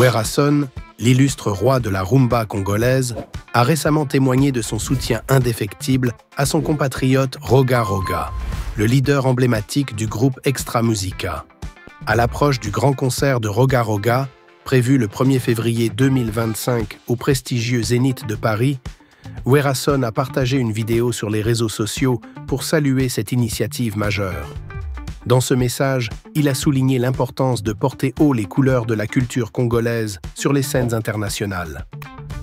Werason, l'illustre roi de la rumba congolaise, a récemment témoigné de son soutien indéfectible à son compatriote Roga Roga, le leader emblématique du groupe Extra Musica. À l'approche du grand concert de Roga Roga, prévu le 1er février 2025 au prestigieux Zénith de Paris, Werason a partagé une vidéo sur les réseaux sociaux pour saluer cette initiative majeure. Dans ce message, il a souligné l'importance de porter haut les couleurs de la culture congolaise sur les scènes internationales.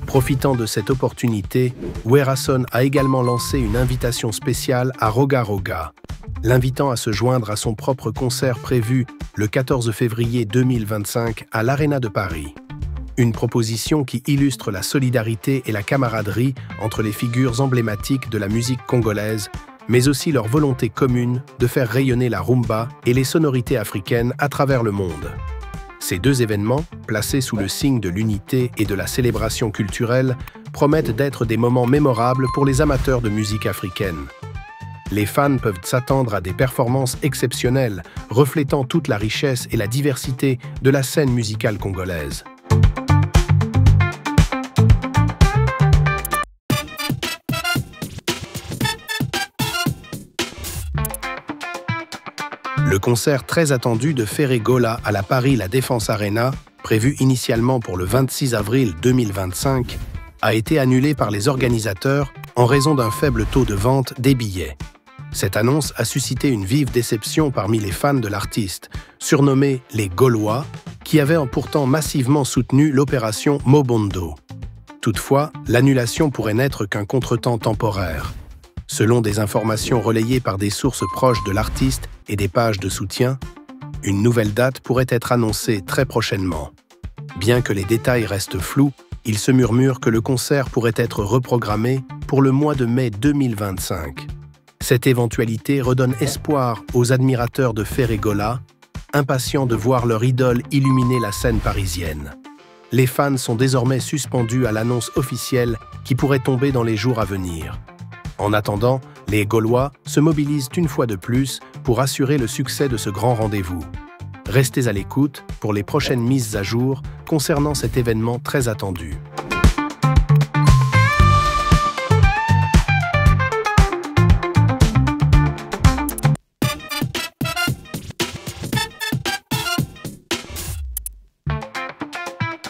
Profitant de cette opportunité, Werason a également lancé une invitation spéciale à Roga Roga, l'invitant à se joindre à son propre concert prévu le 14 février 2025 à l'Arena de Paris. Une proposition qui illustre la solidarité et la camaraderie entre les figures emblématiques de la musique congolaise, mais aussi leur volonté commune de faire rayonner la rumba et les sonorités africaines à travers le monde. Ces deux événements, placés sous le signe de l'unité et de la célébration culturelle, promettent d'être des moments mémorables pour les amateurs de musique africaine. Les fans peuvent s'attendre à des performances exceptionnelles, reflétant toute la richesse et la diversité de la scène musicale congolaise. Le concert très attendu de Ferregola à la Paris La Défense Arena, prévu initialement pour le 26 avril 2025, a été annulé par les organisateurs en raison d'un faible taux de vente des billets. Cette annonce a suscité une vive déception parmi les fans de l'artiste, surnommés les Gaulois, qui avaient pourtant massivement soutenu l'opération Mobondo. Toutefois, l'annulation pourrait n'être qu'un contretemps temporaire. Selon des informations relayées par des sources proches de l'artiste et des pages de soutien, une nouvelle date pourrait être annoncée très prochainement. Bien que les détails restent flous, il se murmure que le concert pourrait être reprogrammé pour le mois de mai 2025. Cette éventualité redonne espoir aux admirateurs de Ferregola, impatients de voir leur idole illuminer la scène parisienne. Les fans sont désormais suspendus à l'annonce officielle qui pourrait tomber dans les jours à venir. En attendant, les Gaulois se mobilisent une fois de plus pour assurer le succès de ce grand rendez-vous. Restez à l'écoute pour les prochaines mises à jour concernant cet événement très attendu.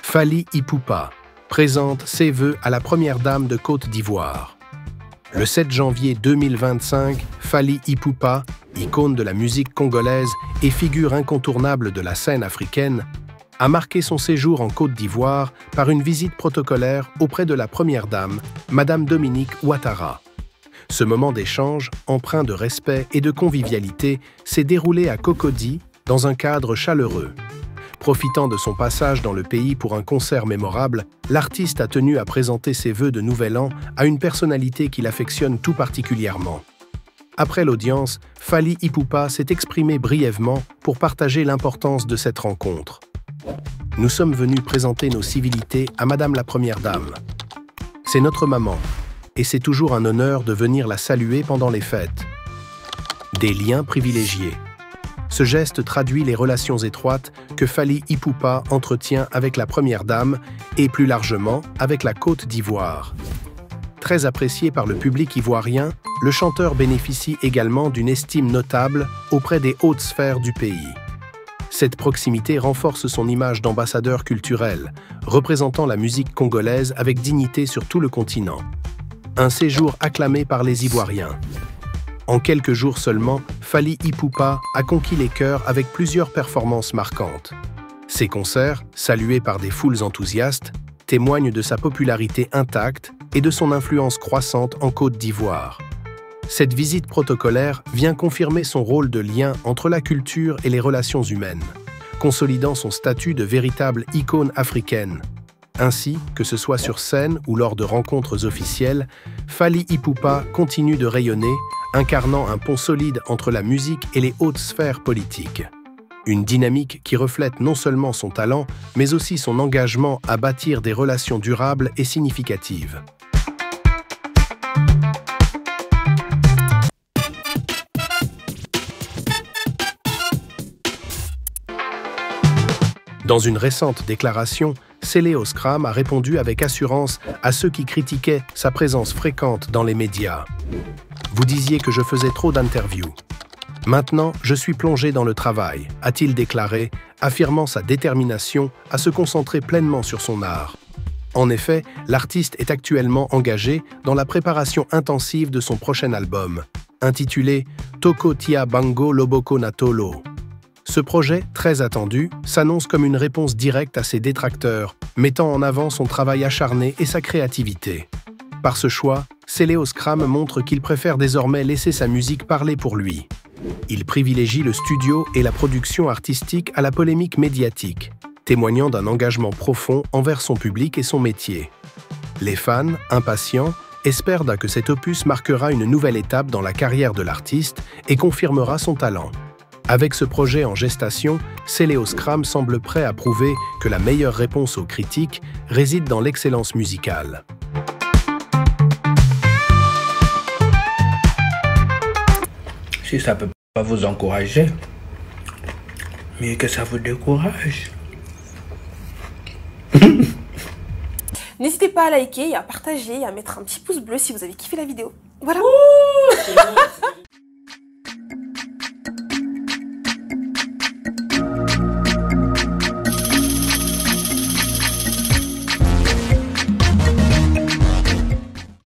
Fally Ipupa présente ses vœux à la première dame de Côte d'Ivoire. Le 7 janvier 2025, Fally Ipupa, icône de la musique congolaise et figure incontournable de la scène africaine, a marqué son séjour en Côte d'Ivoire par une visite protocolaire auprès de la première dame, Madame Dominique Ouattara. Ce moment d'échange, empreint de respect et de convivialité, s'est déroulé à Cocody, dans un cadre chaleureux. Profitant de son passage dans le pays pour un concert mémorable, l'artiste a tenu à présenter ses vœux de Nouvel An à une personnalité qu'il affectionne tout particulièrement. Après l'audience, Fally Ipupa s'est exprimé brièvement pour partager l'importance de cette rencontre. « Nous sommes venus présenter nos civilités à Madame la Première Dame. C'est notre maman, et c'est toujours un honneur de venir la saluer pendant les fêtes. Des liens privilégiés. » Ce geste traduit les relations étroites que Fally Ipupa entretient avec la Première Dame et plus largement avec la Côte d'Ivoire. Très apprécié par le public ivoirien, le chanteur bénéficie également d'une estime notable auprès des hautes sphères du pays. Cette proximité renforce son image d'ambassadeur culturel, représentant la musique congolaise avec dignité sur tout le continent. Un séjour acclamé par les Ivoiriens. En quelques jours seulement, Fally Ipupa a conquis les cœurs avec plusieurs performances marquantes. Ses concerts, salués par des foules enthousiastes, témoignent de sa popularité intacte et de son influence croissante en Côte d'Ivoire. Cette visite protocolaire vient confirmer son rôle de lien entre la culture et les relations humaines, consolidant son statut de véritable icône africaine. Ainsi, que ce soit sur scène ou lors de rencontres officielles, Fally Ipupa continue de rayonner, incarnant un pont solide entre la musique et les hautes sphères politiques. Une dynamique qui reflète non seulement son talent, mais aussi son engagement à bâtir des relations durables et significatives. Dans une récente déclaration, Céléo Scram a répondu avec assurance à ceux qui critiquaient sa présence fréquente dans les médias. « Vous disiez que je faisais trop d'interviews. Maintenant, je suis plongé dans le travail », a-t-il déclaré, affirmant sa détermination à se concentrer pleinement sur son art. En effet, l'artiste est actuellement engagé dans la préparation intensive de son prochain album, intitulé « Toko Tia Bango Loboko na Tolo ». Ce projet, très attendu, s'annonce comme une réponse directe à ses détracteurs, mettant en avant son travail acharné et sa créativité. Par ce choix, Céléo Scram montre qu'il préfère désormais laisser sa musique parler pour lui. Il privilégie le studio et la production artistique à la polémique médiatique, témoignant d'un engagement profond envers son public et son métier. Les fans, impatients, espèrent que cet opus marquera une nouvelle étape dans la carrière de l'artiste et confirmera son talent. Avec ce projet en gestation, Céléo Scram semble prêt à prouver que la meilleure réponse aux critiques réside dans l'excellence musicale. Si ça ne peut pas vous encourager, mais que ça vous décourage. N'hésitez pas à liker, à partager, à mettre un petit pouce bleu si vous avez kiffé la vidéo. Voilà.